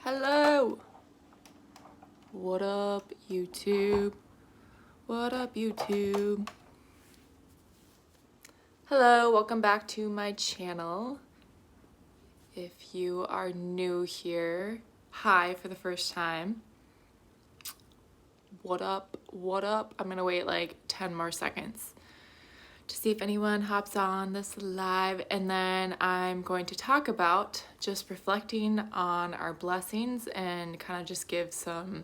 Hello! What up, YouTube? What up, YouTube? Hello, welcome back to my channel. If you are new here, hi for the first time. What up? What up? I'm gonna wait like 10 more seconds to see if anyone hops on this live, and then I'm going to talk about just reflecting on our blessings and kind of just give some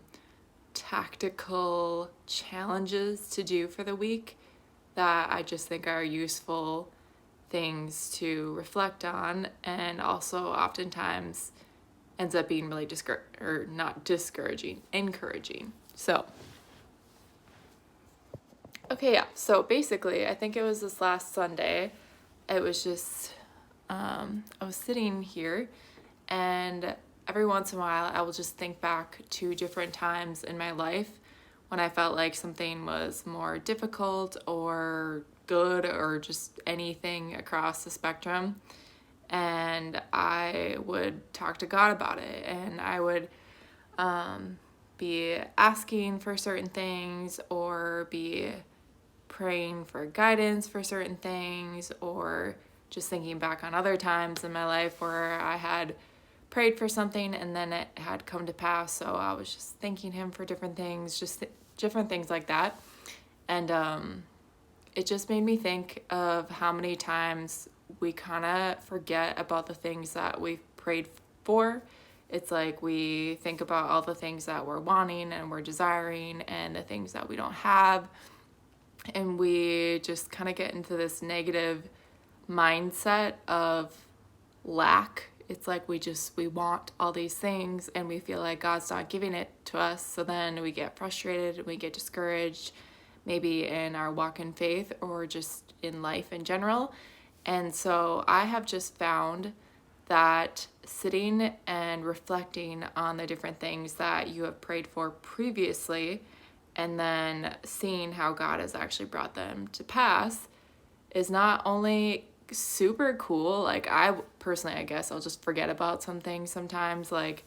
tactical challenges to do for the week that I just think are useful things to reflect on, and also oftentimes ends up being really encouraging. So basically, I think it was this last Sunday. It was just, I was sitting here, and every once in a while, I will just think back to different times in my life when I felt like something was more difficult or good or just anything across the spectrum. And I would talk to God about it, and I would be asking for certain things or be praying for guidance for certain things, or just thinking back on other times in my life where I had prayed for something and then it had come to pass. So I was just thanking him for different things, different things like that. And it just made me think of how many times we kind of forget about the things that we've prayed for. It's like we think about all the things that we're wanting and we're desiring and the things that we don't have. And we just kind of get into this negative mindset of lack. It's like we want all these things and we feel like God's not giving it to us. So then we get frustrated and we get discouraged, maybe in our walk in faith or just in life in general. And so I have just found that sitting and reflecting on the different things that you have prayed for previously and then seeing how God has actually brought them to pass is not only super cool. Like, I personally, I guess I'll just forget about some things sometimes, like,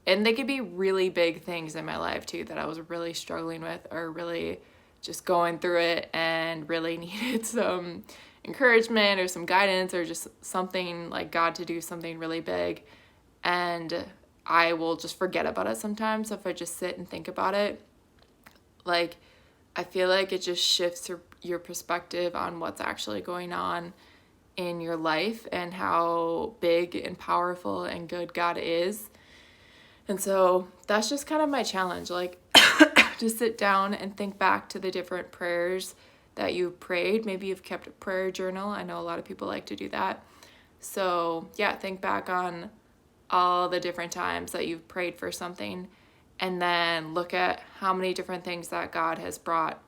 and they could be really big things in my life too that I was really struggling with or really just going through it and really needed some encouragement or some guidance or just something like God to do something really big. And I will just forget about it sometimes if I just sit and think about it. Like, I feel like it just shifts your perspective on what's actually going on in your life and how big and powerful and good God is. And so that's just kind of my challenge, like to sit down and think back to the different prayers that you've prayed. Maybe you've kept a prayer journal. I know a lot of people like to do that. So yeah, think back on all the different times that you've prayed for something, and then look at how many different things that God has brought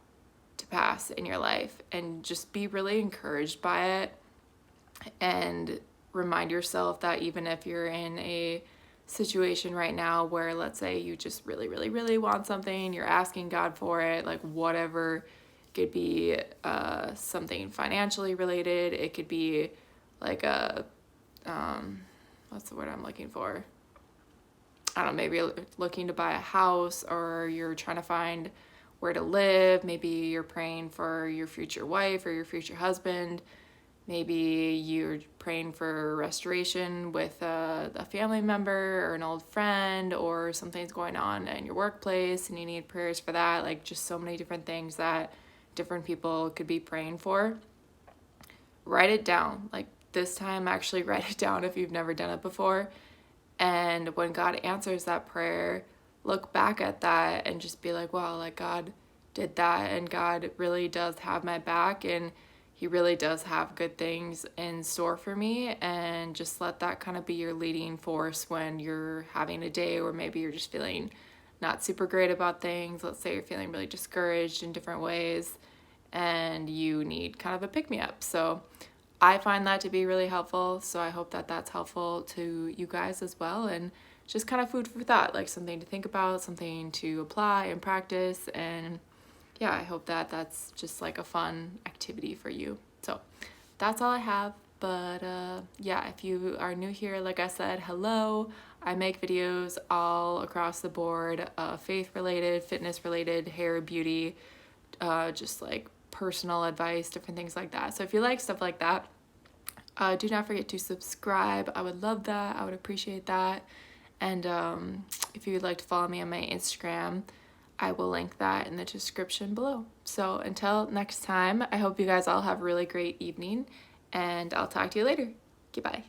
to pass in your life, and just be really encouraged by it, and remind yourself that even if you're in a situation right now where, let's say, you just really, really, really want something, you're asking God for it, like whatever, it could be something financially related, it could be like a, what's the word I'm looking for? I don't know, maybe you're looking to buy a house, or you're trying to find where to live. Maybe you're praying for your future wife or your future husband. Maybe you're praying for restoration with a family member or an old friend, or something's going on in your workplace and you need prayers for that. Like, just so many different things that different people could be praying for. Write it down. Like, this time, actually write it down if you've never done it before. And when God answers that prayer, look back at that and just be like, wow, like God did that, and God really does have my back, and he really does have good things in store for me. And just let that kind of be your leading force when you're having a day where maybe you're just feeling not super great about things. Let's say you're feeling really discouraged in different ways and you need kind of a pick-me-up. So I find that to be really helpful, so I hope that that's helpful to you guys as well, and just kind of food for thought, like something to think about, something to apply and practice. And yeah, I hope that that's just like a fun activity for you. So that's all I have. But yeah, if you are new here, like I said, hello. I make videos all across the board, faith related, fitness related, hair, beauty, just like personal advice, different things like that. So if you like stuff like that, do not forget to subscribe. I would love that. I would appreciate that. And if you would like to follow me on my Instagram, I will link that in the description below. So until next time, I hope you guys all have a really great evening, and I'll talk to you later. Goodbye.